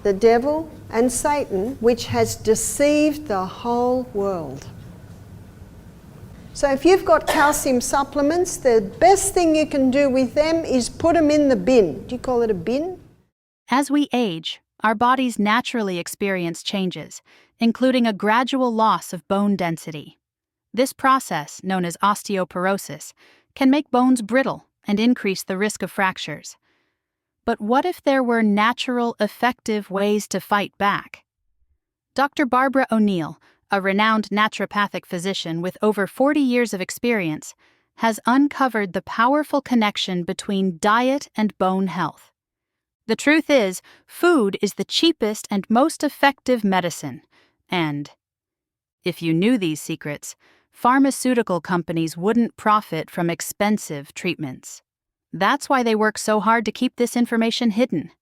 the devil, and Satan, which has deceived the whole world. So if you've got calcium supplements, the best thing you can do with them is put them in the bin. Do you call it a bin? As we age, our bodies naturally experience changes, including a gradual loss of bone density. This process, known as osteoporosis, can make bones brittle and increase the risk of fractures. But what if there were natural, effective ways to fight back? Dr. Barbara O'Neill, a renowned naturopathic physician with over 40 years of experience, has uncovered the powerful connection between diet and bone health. The truth is, food is the cheapest and most effective medicine, and if you knew these secrets, pharmaceutical companies wouldn't profit from expensive treatments. That's why they work so hard to keep this information hidden.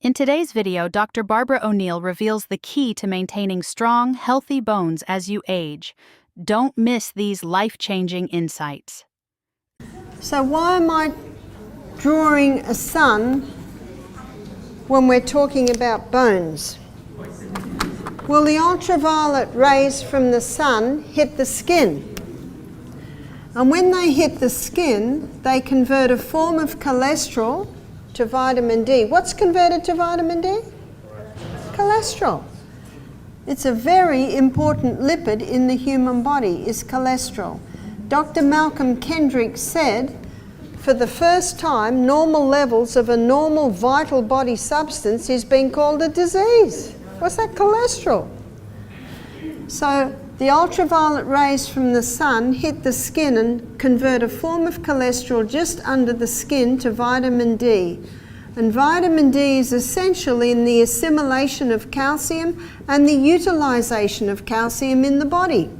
In today's video, Dr. Barbara O'Neill reveals the key to maintaining strong, healthy bones as you age. Don't miss these life-changing insights. So why am I drawing a sun when we're talking about bones? Well, the ultraviolet rays from the sun hit the skin. And when they hit the skin, they convert a form of cholesterol to vitamin D. What's converted to vitamin D? Cholesterol. It's a very important lipid in the human body, is cholesterol. Dr. Malcolm Kendrick said, for the first time, normal levels of a normal vital body substance is being called a disease. What's that? Cholesterol. So the ultraviolet rays from the sun hit the skin and convert a form of cholesterol just under the skin to vitamin D. And vitamin D is essential in the assimilation of calcium and the utilization of calcium in the body.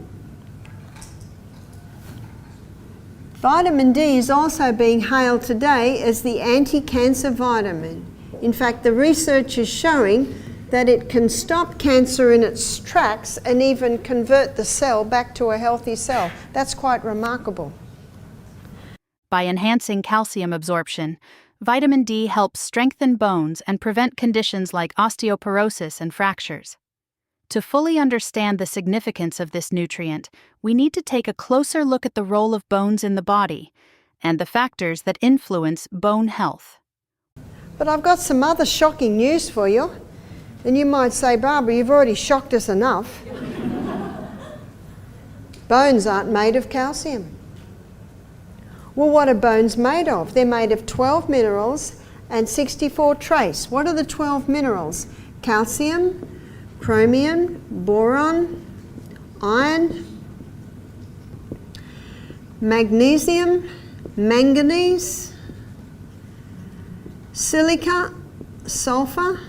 Vitamin D is also being hailed today as the anti-cancer vitamin. In fact, the research is showing that it can stop cancer in its tracks and even convert the cell back to a healthy cell. That's quite remarkable. By enhancing calcium absorption, vitamin D helps strengthen bones and prevent conditions like osteoporosis and fractures. To fully understand the significance of this nutrient, we need to take a closer look at the role of bones in the body and the factors that influence bone health. But I've got some other shocking news for you. And you might say, Barbara, you've already shocked us enough. Bones aren't made of calcium. Well, what are bones made of? They're made of 12 minerals and 64 trace. What are the 12 minerals? Calcium, chromium, boron, iron, magnesium, manganese, silica, sulfur,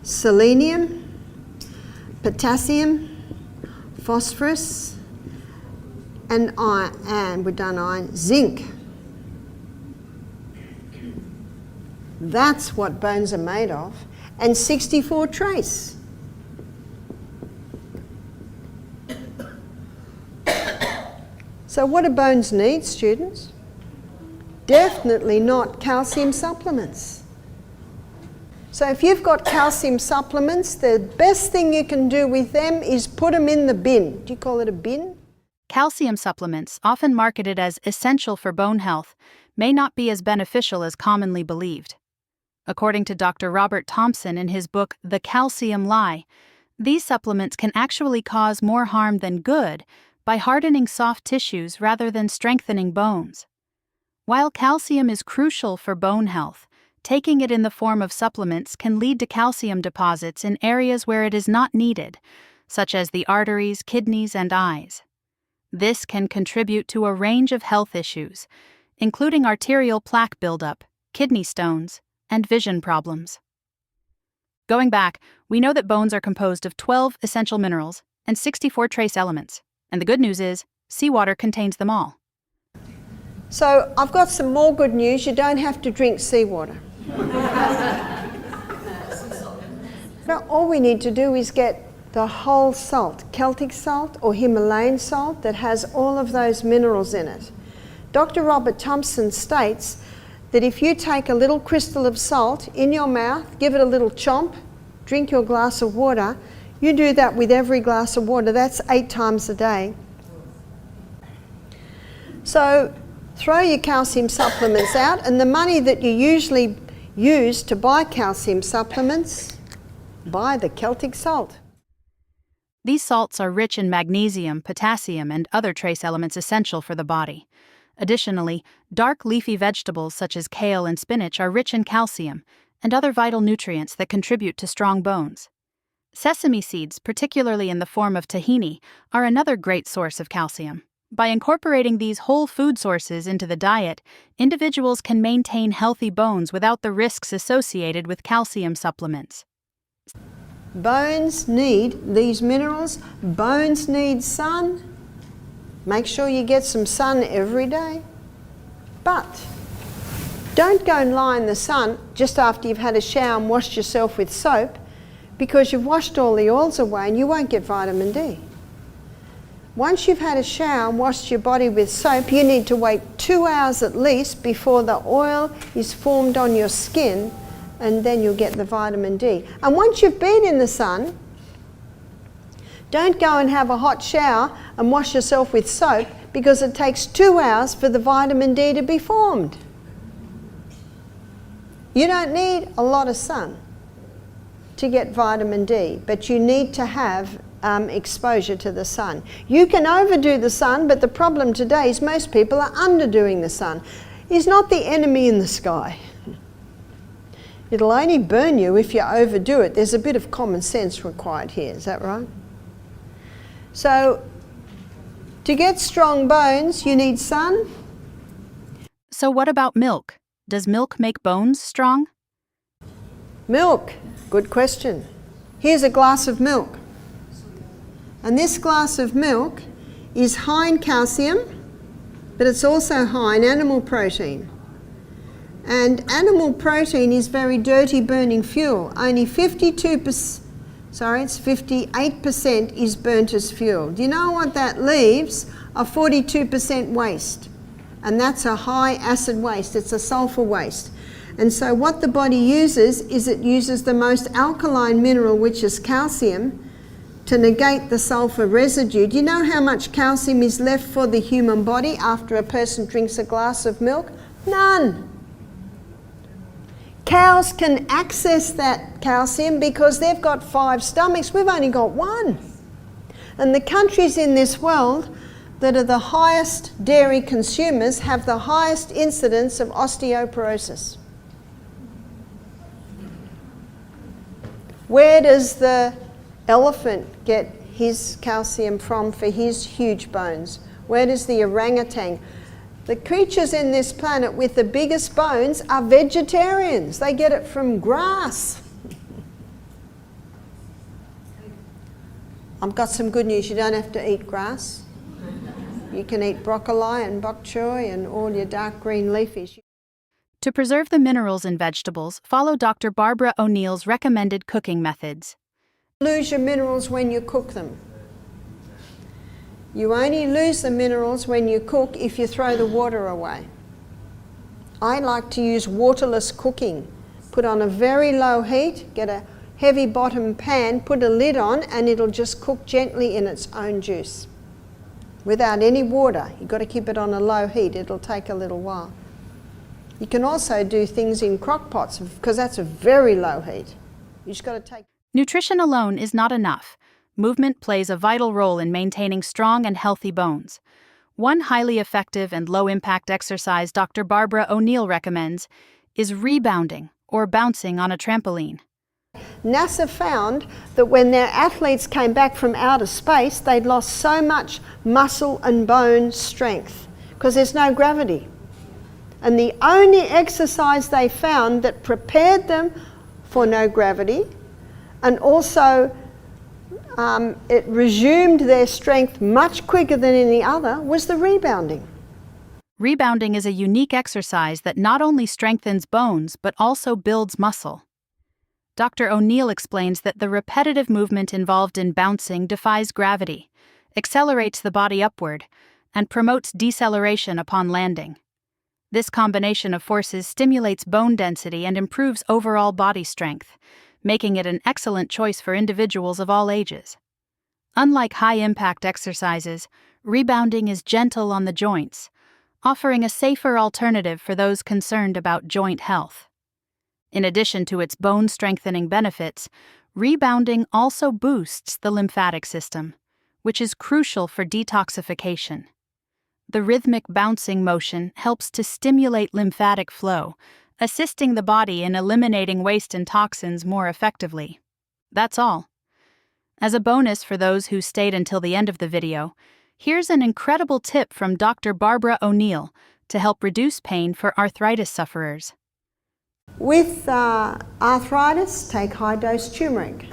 selenium, potassium, phosphorus, and iron, and we've done iron, zinc. That's what bones are made of, and 64 trace. So what do bones need, students? Definitely not calcium supplements. So if you've got calcium supplements, the best thing you can do with them is put them in the bin. Do you call it a bin? Calcium supplements, often marketed as essential for bone health, may not be as beneficial as commonly believed. According to Dr. Robert Thompson in his book, The Calcium Lie, these supplements can actually cause more harm than good by hardening soft tissues rather than strengthening bones. While calcium is crucial for bone health, taking it in the form of supplements can lead to calcium deposits in areas where it is not needed, such as the arteries, kidneys, and eyes. This can contribute to a range of health issues, including arterial plaque buildup, kidney stones, and vision problems. Going back, we know that bones are composed of 12 essential minerals and 64 trace elements, and the good news is, seawater contains them all. So I've got some more good news. You don't have to drink seawater. Now, all we need to do is get the whole salt, Celtic salt or Himalayan salt that has all of those minerals in it. Dr. Robert Thompson states that if you take a little crystal of salt in your mouth, give it a little chomp, drink your glass of water, you do that with every glass of water, that's 8 times a day. So throw your calcium supplements out, and the money that you usually use to buy calcium supplements, buy the Celtic salt. These salts are rich in magnesium, potassium, and other trace elements essential for the body. Additionally, dark leafy vegetables such as kale and spinach are rich in calcium and other vital nutrients that contribute to strong bones. Sesame seeds, particularly in the form of tahini, are another great source of calcium. By incorporating these whole food sources into the diet, individuals can maintain healthy bones without the risks associated with calcium supplements. Bones need these minerals, bones need sun. Make sure you get some sun every day. But don't go and lie in the sun just after you've had a shower and washed yourself with soap, because you've washed all the oils away and you won't get vitamin D. Once you've had a shower and washed your body with soap, you need to wait 2 hours at least before the oil is formed on your skin, and then you'll get the vitamin D. And once you've been in the sun, don't go and have a hot shower and wash yourself with soap, because it takes 2 hours for the vitamin D to be formed. You don't need a lot of sun to get vitamin D, but you need to have exposure to the sun. You can overdo the sun, but the problem today is most people are underdoing the sun. It's not the enemy in the sky. It'll only burn you if you overdo it. There's a bit of common sense required here, is that right? So, to get strong bones, you need sun. So what about milk? Does milk make bones strong? Milk, good question. Here's a glass of milk. And this glass of milk is high in calcium, but it's also high in animal protein. And animal protein is very dirty burning fuel. Only 58% is burnt as fuel. Do you know what that leaves? A 42% waste. And that's a high acid waste. It's a sulfur waste. And so what the body uses is it uses the most alkaline mineral, which is calcium, to negate the sulfur residue. Do you know how much calcium is left for the human body after a person drinks a glass of milk? None. Cows can access that calcium because they've got 5 stomachs. We've only got 1. And the countries in this world that are the highest dairy consumers have the highest incidence of osteoporosis. Where does the elephant get his calcium from for his huge bones? Where does the orangutan? The creatures in this planet with the biggest bones are vegetarians. They get it from grass. I've got some good news. You don't have to eat grass. You can eat broccoli and bok choy and all your dark green leafies. To preserve the minerals in vegetables, follow Dr. Barbara O'Neill's recommended cooking methods. Lose your minerals when you cook them. You only lose the minerals when you cook if you throw the water away. I like to use waterless cooking. Put on a very low heat, get a heavy bottom pan, put a lid on, and it'll just cook gently in its own juice. Without any water. You've got to keep it on a low heat. It'll take a little while. You can also do things in crock pots because that's a very low heat. You just got to take... Nutrition alone is not enough. Movement plays a vital role in maintaining strong and healthy bones. One highly effective and low-impact exercise Dr. Barbara O'Neill recommends is rebounding, or bouncing on a trampoline. NASA found that when their athletes came back from outer space, they'd lost so much muscle and bone strength because there's no gravity. And the only exercise they found that prepared them for no gravity and also it resumed their strength much quicker than any other was the rebounding. Rebounding is a unique exercise that not only strengthens bones but also builds muscle. Dr. O'Neill explains that the repetitive movement involved in bouncing defies gravity, accelerates the body upward, and promotes deceleration upon landing. This combination of forces stimulates bone density and improves overall body strength, making it an excellent choice for individuals of all ages. Unlike high-impact exercises, rebounding is gentle on the joints, offering a safer alternative for those concerned about joint health. In addition to its bone-strengthening benefits, rebounding also boosts the lymphatic system, which is crucial for detoxification. The rhythmic bouncing motion helps to stimulate lymphatic flow, assisting the body in eliminating waste and toxins more effectively. That's all. As a bonus for those who stayed until the end of the video, here's an incredible tip from Dr. Barbara O'Neill to help reduce pain for arthritis sufferers. With arthritis, take high-dose turmeric.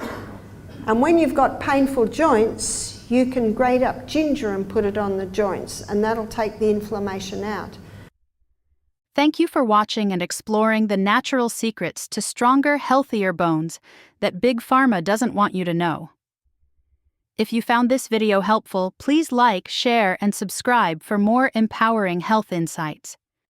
And when you've got painful joints, you can grate up ginger and put it on the joints, and that'll take the inflammation out. Thank you for watching and exploring the natural secrets to stronger, healthier bones that Big Pharma doesn't want you to know. If you found this video helpful, please like, share, and subscribe for more empowering health insights.